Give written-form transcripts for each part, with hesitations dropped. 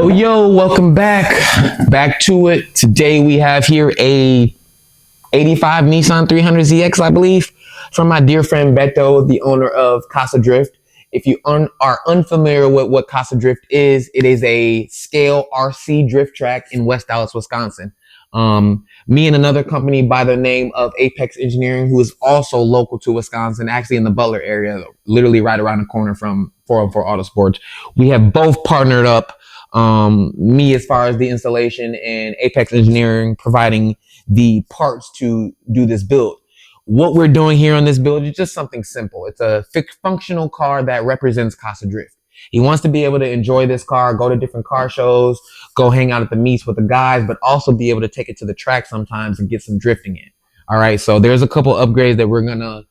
Yo, welcome back to it. Today we have here a 85 Nissan 300ZX, I believe, from my dear friend Beto, the owner of Casa Drift. If you are unfamiliar with what Casa Drift is, it is a scale RC drift track in West Dallas, Wisconsin. Me and another company by the name of Apex Engineering, who is also local to Wisconsin, actually in the Butler area, literally right around the corner from 404 Autosports. We have both partnered up, me as far as the installation and Apex Engineering providing the parts to do this build. What we're doing here on this build is just something simple. It's a functional car that represents Casa Drift. He wants to be able to enjoy this car, go to different car shows, go hang out at the meets with the guys, but also be able to take it to the track sometimes and get some drifting in. All right, so there's a couple upgrades that we're gonna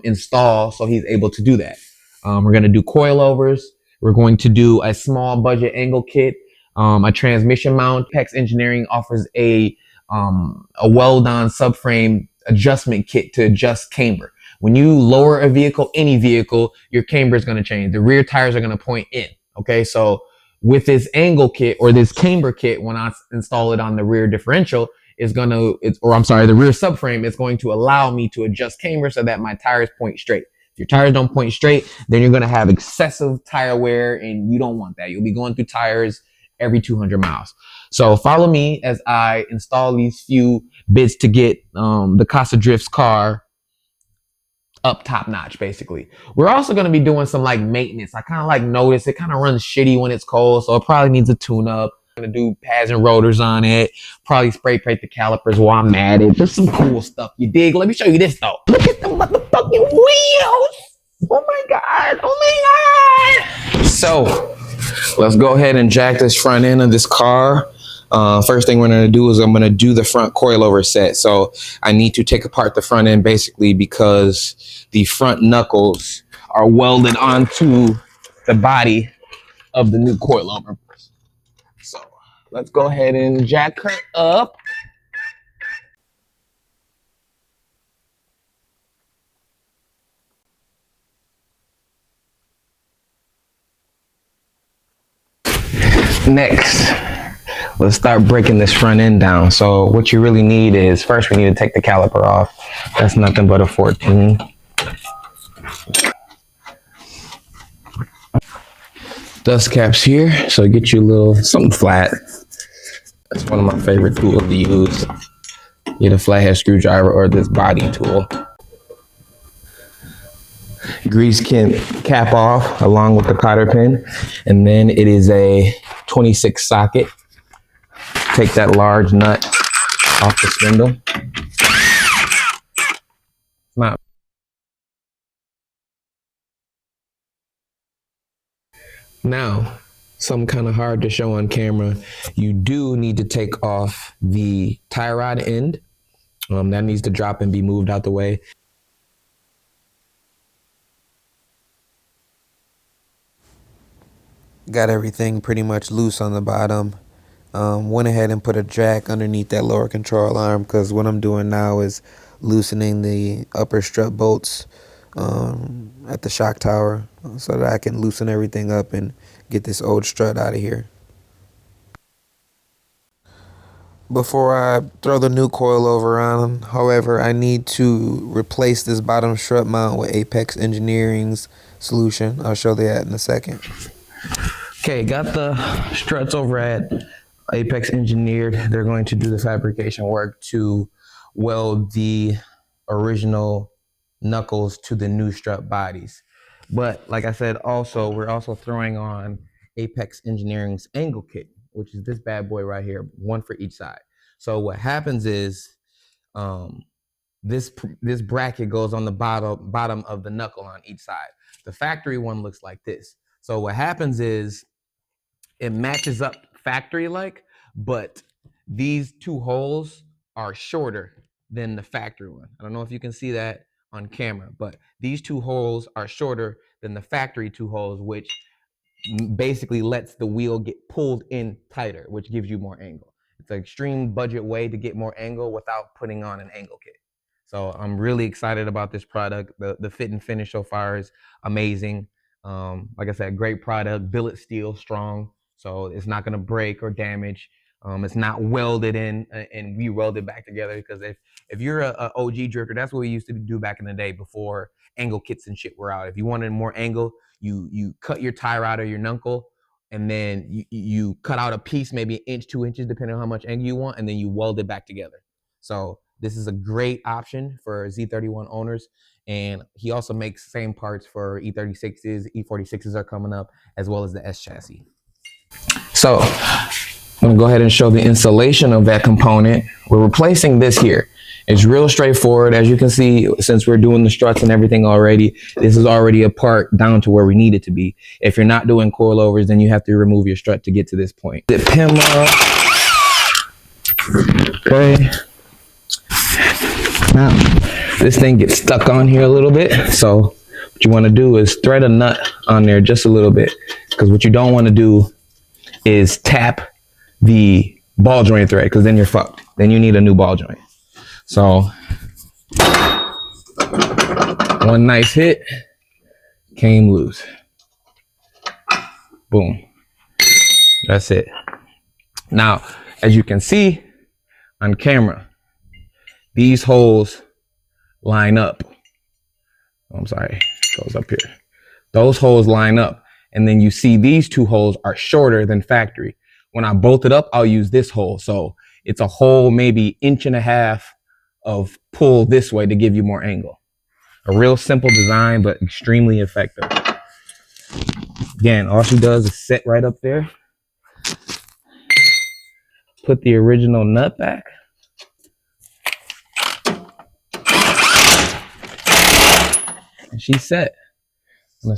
install so he's able to do that. We're gonna do coilovers. We're going to do a small budget angle kit, a transmission mount. Apex Engineering offers a weld-on subframe adjustment kit to adjust camber. When you lower a vehicle, any vehicle, your camber is going to change. The rear tires are going to point in. Okay, so with this angle kit or this camber kit, when I install it on the rear differential, the rear subframe is going to allow me to adjust camber so that my tires point straight. If your tires don't point straight, then you're going to have excessive tire wear, and you don't want that. You'll be going through tires every 200 miles. So follow me as I install these few bits to get the Casa Drift's car up top notch, basically. We're also going to be doing some like maintenance. I kind of like notice it kind of runs shitty when it's cold, so it probably needs a tune up. I'm going to do pads and rotors on it, probably spray paint the calipers while I'm at it. Just some cool stuff, you dig? Let me show you this though. Look at the motherfucking wheels. Oh my God. So let's go ahead and jack this front end of this car. First thing we're going to do is I'm going to do the front coilover set. So I need to take apart the front end basically because the front knuckles are welded onto the body of the new coilover. So let's go ahead and jack her up. Next, let's start breaking this front end down. So what you really need is, first we need to take the caliper off. That's nothing but a 14. Dust caps here, so get you a little something flat. That's one of my favorite tools to use. Get a flathead screwdriver or this body tool. Grease cap off along with the cotter pin, and then it is a 26 socket. Take that large nut off the spindle. Now, something kind of hard to show on camera. You do need to take off the tie rod end. That needs to drop and be moved out the way. Got everything pretty much loose on the bottom. Went ahead and put a jack underneath that lower control arm because what I'm doing now is loosening the upper strut bolts at the shock tower so that I can loosen everything up and get this old strut out of here. Before I throw the new coilover on, however, I need to replace this bottom strut mount with Apex Engineering's solution. I'll show that in a second. Okay, got the struts over at Apex Engineered. They're going to do the fabrication work to weld the original knuckles to the new strut bodies. But like I said, we're also throwing on Apex Engineering's angle kit, which is this bad boy right here, one for each side. So what happens is this bracket goes on the bottom of the knuckle on each side. The factory one looks like this. So what happens is it matches up factory-like, but these two holes are shorter than the factory one. I don't know if you can see that on camera, but these two holes are shorter than the factory two holes, which basically lets the wheel get pulled in tighter, which gives you more angle. It's an extreme budget way to get more angle without putting on an angle kit. So I'm really excited about this product. The fit and finish so far is amazing. Like I said, great product, billet steel, strong. so it's not going to break or damage. It's not welded in and re-welded back together, because if you're a OG drifter, that's what we used to do back in the day before angle kits and shit were out. If you wanted more angle, you cut your tire out of your knuckle, and then you cut out a piece, maybe 1 inch, 2 inches, depending on how much angle you want, and then you weld it back together. So this is a great option for Z31 owners. And he also makes same parts for E36s, E46s are coming up, as well as the S chassis. So I'm gonna go ahead and show the installation of that component. We're replacing this here. It's real straightforward. As you can see, since we're doing the struts and everything already, this is already a part down to where we need it to be. If you're not doing coilovers, then you have to remove your strut to get to this point. Zip him up. Okay. Now, this thing gets stuck on here a little bit. So what you want to do is thread a nut on there just a little bit, because what you don't want to do is tap the ball joint thread, because then you're fucked. Then you need a new ball joint. So one nice hit, came loose. Boom. That's it. Now, as you can see on camera, these holes line up. I'm sorry, it goes up here. Those holes line up. And then you see these two holes are shorter than factory. When I bolt it up, I'll use this hole. So it's a hole maybe 1.5 inches of pull this way to give you more angle. A real simple design, but extremely effective. Again, all she does is sit right up there. Put the original nut back. And she's set. I'm gonna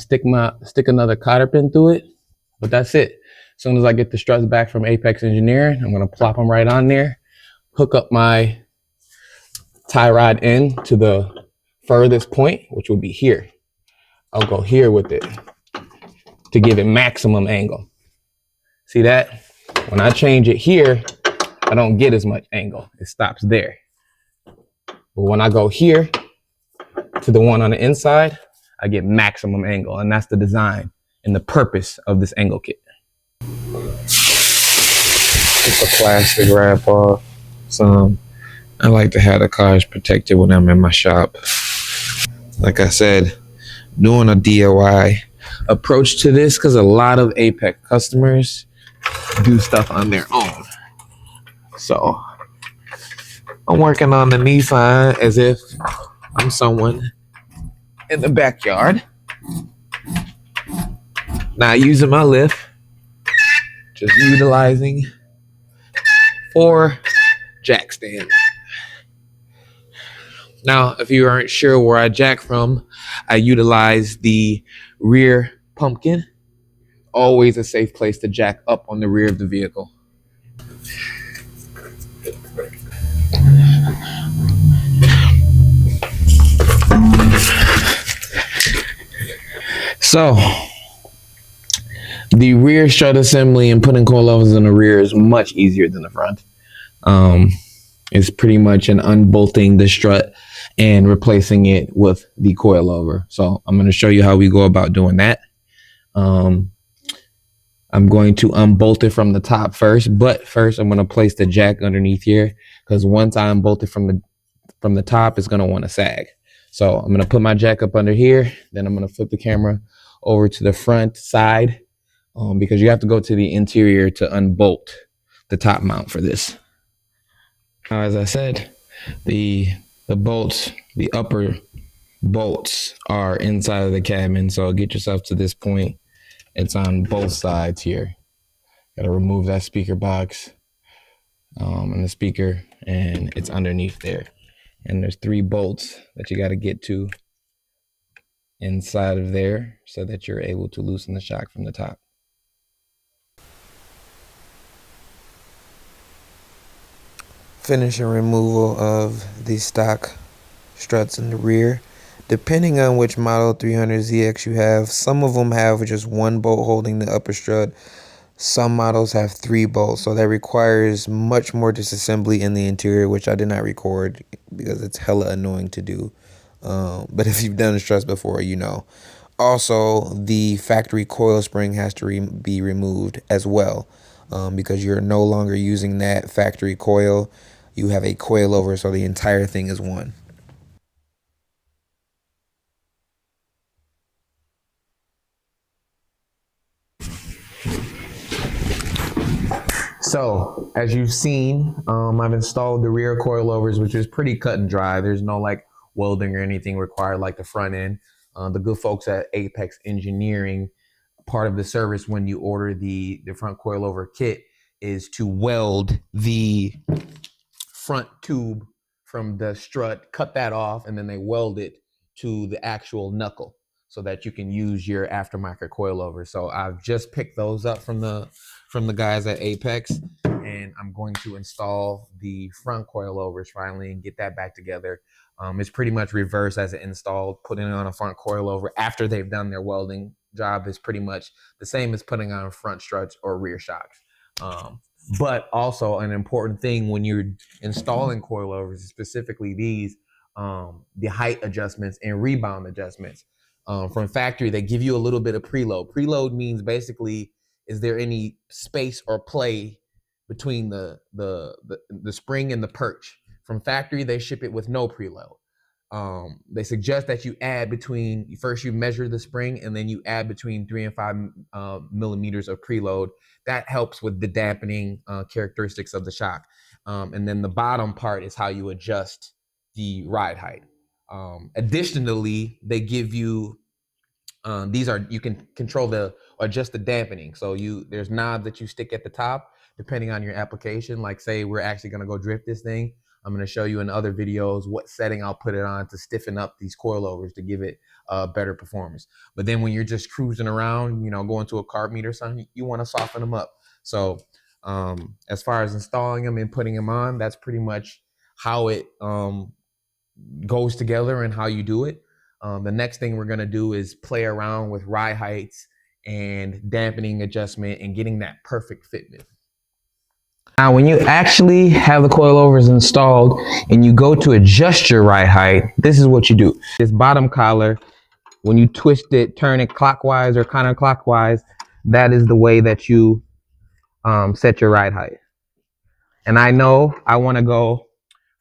stick another cotter pin through it, but that's it. As soon as I get the struts back from Apex Engineering, I'm gonna plop them right on there, hook up my tie rod end to the furthest point, which will be here. I'll go here with it to give it maximum angle. See that? When I change it here, I don't get as much angle. It stops there. But when I go here to the one on the inside, I get maximum angle, and that's the design and the purpose of this angle kit. Get the plastic wrap off. I like to have the cars protected when I'm in my shop. Like I said, doing a DIY approach to this, because a lot of Apex customers do stuff on their own. So I'm working on the Nissan as if I'm someone in the backyard, not using my lift, just utilizing 4 jack stands. Now, if you aren't sure where I jack from, I utilize the rear pumpkin. Always a safe place to jack up on the rear of the vehicle. So the rear strut assembly and putting coilovers in the rear is much easier than the front. It's pretty much an unbolting the strut and replacing it with the coilover. So I'm going to show you how we go about doing that. I'm going to unbolt it from the top first, but first I'm going to place the jack underneath here, because once I unbolt it from the top, it's going to want to sag. So I'm going to put my jack up under here. Then I'm going to flip the camera over to the front side, because you have to go to the interior to unbolt the top mount for this. Now, as I said, the bolts, the upper bolts are inside of the cabin. So get yourself to this point. It's on both sides here. Got to remove that speaker box and the speaker, and it's underneath there. And there's 3 bolts that you got to get to inside of there so that you're able to loosen the shock from the top. Finishing removal of the stock struts in the rear. Depending on which model 300ZX you have, some of them have just 1 bolt holding the upper strut. Some models have 3 bolts, so that requires much more disassembly in the interior, which I did not record because it's hella annoying to do. But if you've done struts before, you know. Also, the factory coil spring has to be removed as well, because you're no longer using that factory coil. You have a coilover, so the entire thing is one. So, as you've seen, I've installed the rear coilovers, which is pretty cut and dry. There's no like welding or anything required like the front end. The good folks at Apex Engineering, part of the service when you order the front coilover kit is to weld the front tube from the strut, cut that off, and then they weld it to the actual knuckle so that you can use your aftermarket coilover. So I've just picked those up from the guys at Apex, and I'm going to install the front coilovers finally and get that back together. It's pretty much reverse as it installed. Putting it on a front coilover after they've done their welding job is pretty much the same as putting on front struts or rear shocks. But also an important thing when you're installing coilovers, specifically these, the height adjustments and rebound adjustments. From factory, they give you a little bit of preload. Preload means basically, is there any space or play between the spring and the perch? From factory, they ship it with no preload. They suggest that you add between, first you measure the spring and then you add between 3 and 5 millimeters of preload. That helps with the dampening characteristics of the shock. And then the bottom part is how you adjust the ride height. Additionally, they give you you can control or adjust the dampening. So there's knobs that you stick at the top depending on your application. Like say we're actually going to go drift this thing. I'm going to show you in other videos what setting I'll put it on to stiffen up these coilovers to give it better performance. But then when you're just cruising around, going to a carb meet or something, you want to soften them up. So as far as installing them and putting them on, that's pretty much how it goes together and how you do it. The next thing we're going to do is play around with ride heights and dampening adjustment and getting that perfect fitment. Now, when you actually have the coilovers installed and you go to adjust your ride height, this is what you do. This bottom collar, when you twist it, turn it clockwise or counterclockwise, that is the way that you set your ride height. And I know I want to go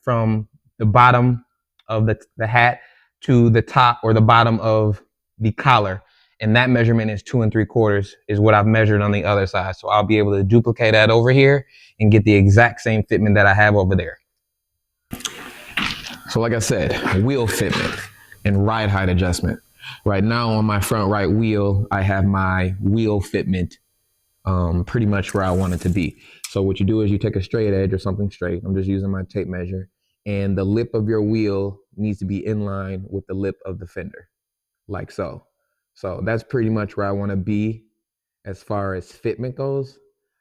from the bottom of the hat to the top or the bottom of the collar. And that measurement is 2 3/4 is what I've measured on the other side. So I'll be able to duplicate that over here and get the exact same fitment that I have over there. So like I said, wheel fitment and ride height adjustment. Right now on my front right wheel, I have my wheel fitment pretty much where I want it to be. So what you do is you take a straight edge or something straight. I'm just using my tape measure. And the lip of your wheel needs to be in line with the lip of the fender, like so. So that's pretty much where I want to be as far as fitment goes.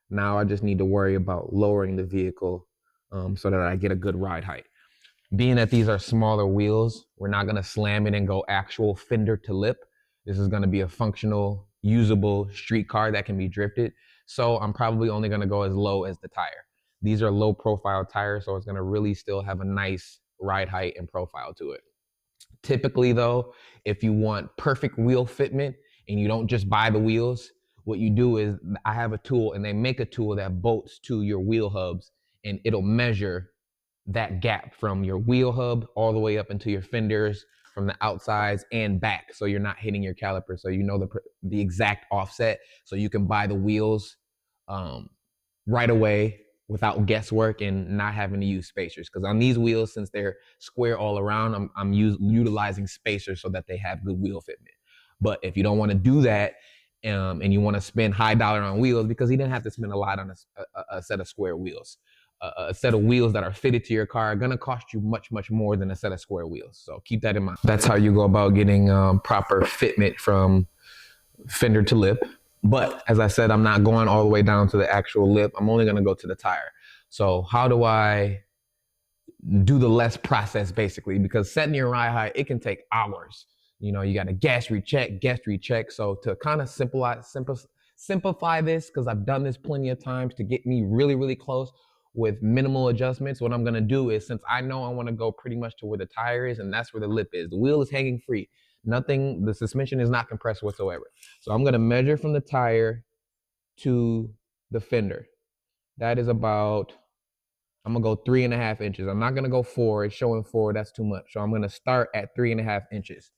Now I just need to worry about lowering the vehicle so that I get a good ride height. Being that these are smaller wheels, we're not going to slam it and go actual fender to lip. This is going to be a functional, usable street car that can be drifted. So I'm probably only going to go as low as the tire. These are low profile tires, so it's going to really still have a nice ride height and profile to it. Typically though, if you want perfect wheel fitment and you don't just buy the wheels, what you do is I have a tool and they make a tool that bolts to your wheel hubs and it'll measure that gap from your wheel hub all the way up into your fenders from the outsides and back, so you're not hitting your caliper, so you know the exact offset, so you can buy the wheels right away without guesswork and not having to use spacers. Because on these wheels, since they're square all around, I'm utilizing spacers so that they have good wheel fitment. But if you don't want to do that and you want to spend high dollar on wheels, because you didn't have to spend a lot on a set of square wheels. A set of wheels that are fitted to your car are going to cost you much, much more than a set of square wheels. So keep that in mind. That's how you go about getting proper fitment from fender to lip. But as I said, I'm not going all the way down to the actual lip. I'm only going to go to the tire. So how do I do the less process basically? Because setting your ride height, it can take hours. You got to gas recheck. So to kind of simplify this, because I've done this plenty of times to get me really, really close with minimal adjustments, what I'm going to do is, since I know I want to go pretty much to where the tire is and that's where the lip is, the wheel is hanging free. Nothing, the suspension is not compressed whatsoever. So I'm gonna measure from the tire to the fender. That is about, I'm gonna go 3.5 inches. I'm not gonna go 4, it's showing 4, that's too much. So I'm gonna start at 3.5 inches.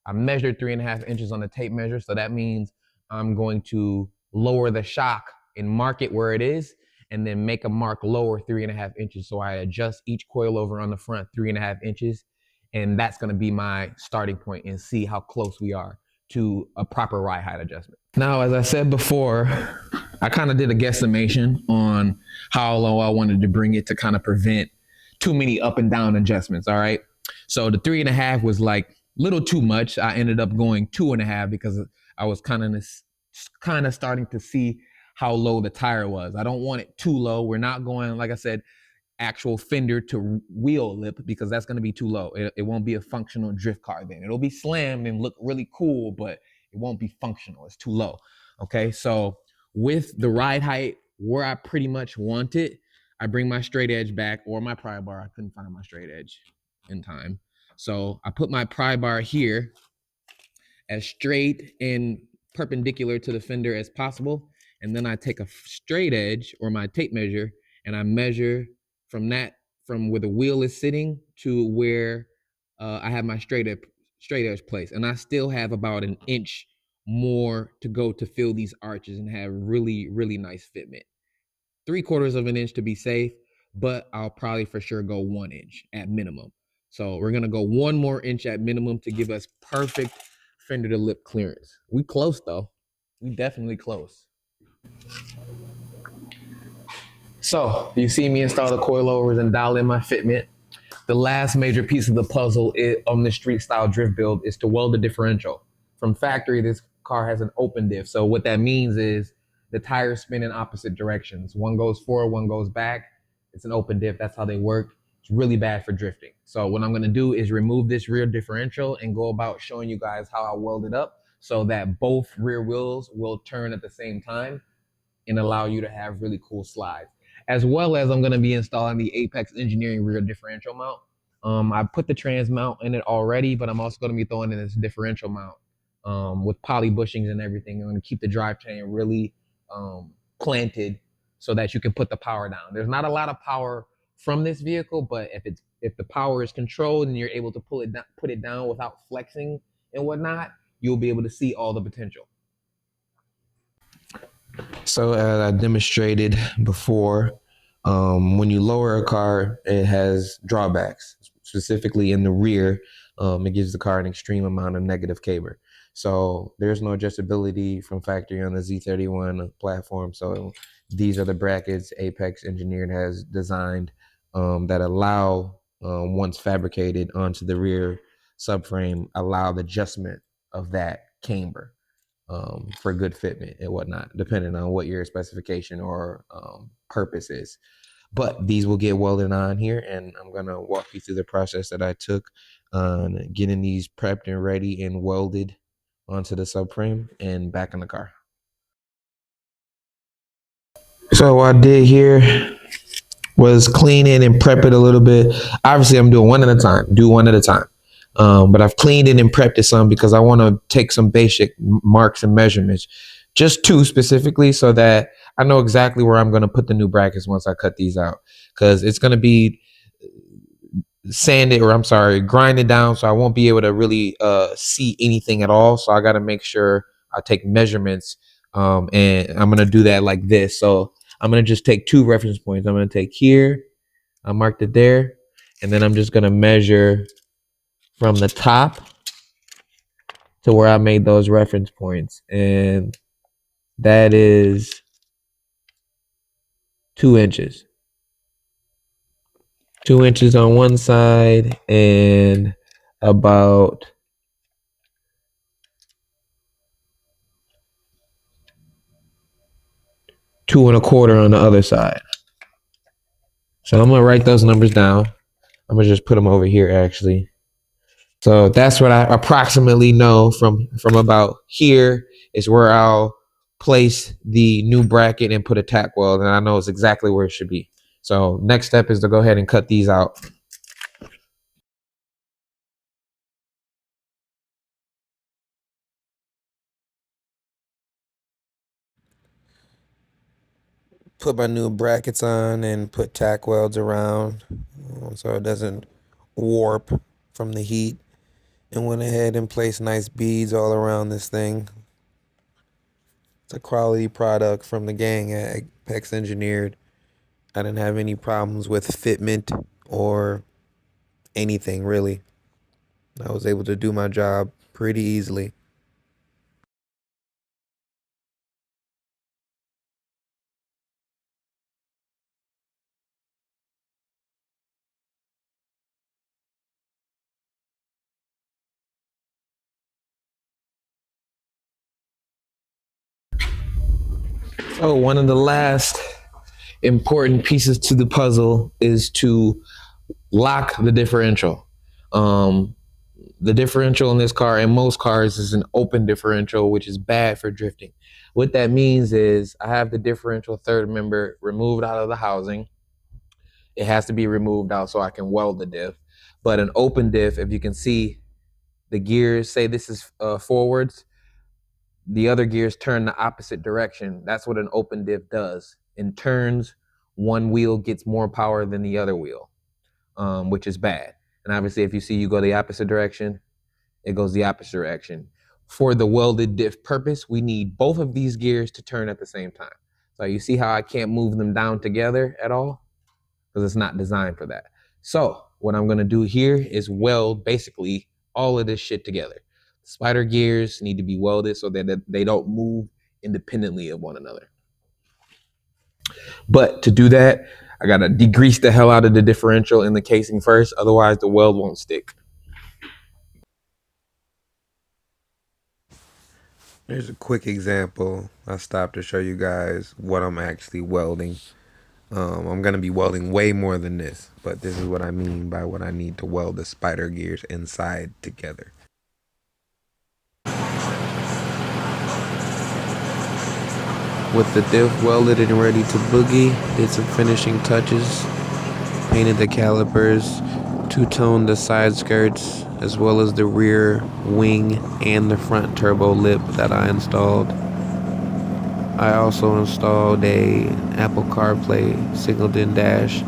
I measured 3.5 inches on the tape measure. So that means I'm going to lower the shock and mark it where it is, and then make a mark lower 3.5 inches. So I adjust each coilover on the front 3.5 inches. And that's going to be my starting point and see how close we are to a proper ride height adjustment. Now, as I said before, I kind of did a guesstimation on how low I wanted to bring it to kind of prevent too many up and down adjustments. All right. So the 3.5 was like little too much. I ended up going 2.5 because I was kind of starting to see how low the tire was. I don't want it too low. We're not going, like I said, actual fender to wheel lip, because that's going to be too low. It won't be a functional drift car then. It'll be slammed and look really cool, but it won't be functional. It's too low. Okay, so with the ride height where I pretty much want it, I bring my straight edge back, or my pry bar. I couldn't find my straight edge in time. So I put my pry bar here as straight and perpendicular to the fender as possible. And then I take a straight edge or my tape measure, and I measure from where the wheel is sitting to where I have my straight edge placed. And I still have about an inch more to go to fill these arches and have really, really nice fitment. 3/4 of an inch to be safe, but I'll probably for sure go 1 inch at minimum. So we're gonna go 1 more inch at minimum to give us perfect fender to lip clearance. We close though. We definitely close. So you see me install the coilovers and dial in my fitment. The last major piece of the puzzle on the street style drift build is to weld the differential. From factory, this car has an open diff. So what that means is the tires spin in opposite directions. One goes forward, one goes back. It's an open diff. That's how they work. It's really bad for drifting. So what I'm going to do is remove this rear differential and go about showing you guys how I weld it up so that both rear wheels will turn at the same time and allow you to have really cool slides. As well as I'm going to be installing the Apex Engineering rear differential mount. I put the trans mount in it already, but I'm also going to be throwing in this differential mount with poly bushings and everything. I'm going to keep the drivetrain really planted so that you can put the power down. There's not a lot of power from this vehicle, but if the power is controlled and you're able to put it down without flexing and whatnot, you'll be able to see all the potential. So as I demonstrated before, when you lower a car, it has drawbacks, specifically in the rear. It gives the car an extreme amount of negative caber. So there's no adjustability from factory on the Z31 platform. So these are the brackets Apex Engineered has designed that allow, once fabricated onto the rear subframe, allow the adjustment of that camber. For good fitment and whatnot, depending on what your specification or purpose is. But these will get welded on here, and I'm going to walk you through the process that I took on getting these prepped and ready and welded onto the subframe and back in the car. So what I did here was clean it and prep it a little bit. Obviously, I'm doing one at a time. But I've cleaned it and prepped it some because I want to take some basic marks and measurements, just 2 specifically, so that I know exactly where I'm going to put the new brackets once I cut these out, because it's going to be grinded down, so I won't be able to really see anything at all. So I got to make sure I take measurements, and I'm going to do that like this. So I'm going to just take 2 reference points. I'm going to take here, I marked it there, and then I'm just going to measure from the top to where I made those reference points. And that is 2 inches. 2 inches on one side and about 2 1/4 on the other side. So I'm going to write those numbers down. I'm going to just put them over here actually. So that's what I approximately know from about here is where I'll place the new bracket and put a tack weld, and I know it's exactly where it should be. So next step is to go ahead and cut these out. put my new brackets on and put tack welds around so it doesn't warp from the heat. And went ahead and placed nice beads all around this thing. It's a quality product from the gang at Apex Engineered. I didn't have any problems with fitment or anything really. I was able to do my job pretty easily. So one of the last important pieces to the puzzle is to lock the differential. Um, the differential in this car and most cars is an open differential, which is bad for drifting. What that means is I have the differential third member removed out of the housing. It has to be removed out so I can weld the diff. But an open diff, if you can see the gears, say this is forwards, the other gears turn the opposite direction. That's what an open diff does. In turns, one wheel gets more power than the other wheel, which is bad. And obviously, if you see you go the opposite direction, it goes the opposite direction. For the welded diff purpose, we need both of these gears to turn at the same time. So you see how I can't move them down together at all? Because it's not designed for that. So what I'm gonna do here is weld basically all of this shit together. Spider gears need to be welded so that they don't move independently of one another. But to do that, I gotta degrease the hell out of the differential in the casing first, otherwise the weld won't stick. Here's a quick example. I stopped to show you guys what I'm actually welding. I'm going to be welding way more than this, but this is what I mean by what I need to weld the spider gears inside together. With the diff welded and ready to boogie, did some finishing touches, painted the calipers, two-toned the side skirts, as well as the rear wing and the front turbo lip that I installed. I also installed a Apple CarPlay signal-in dash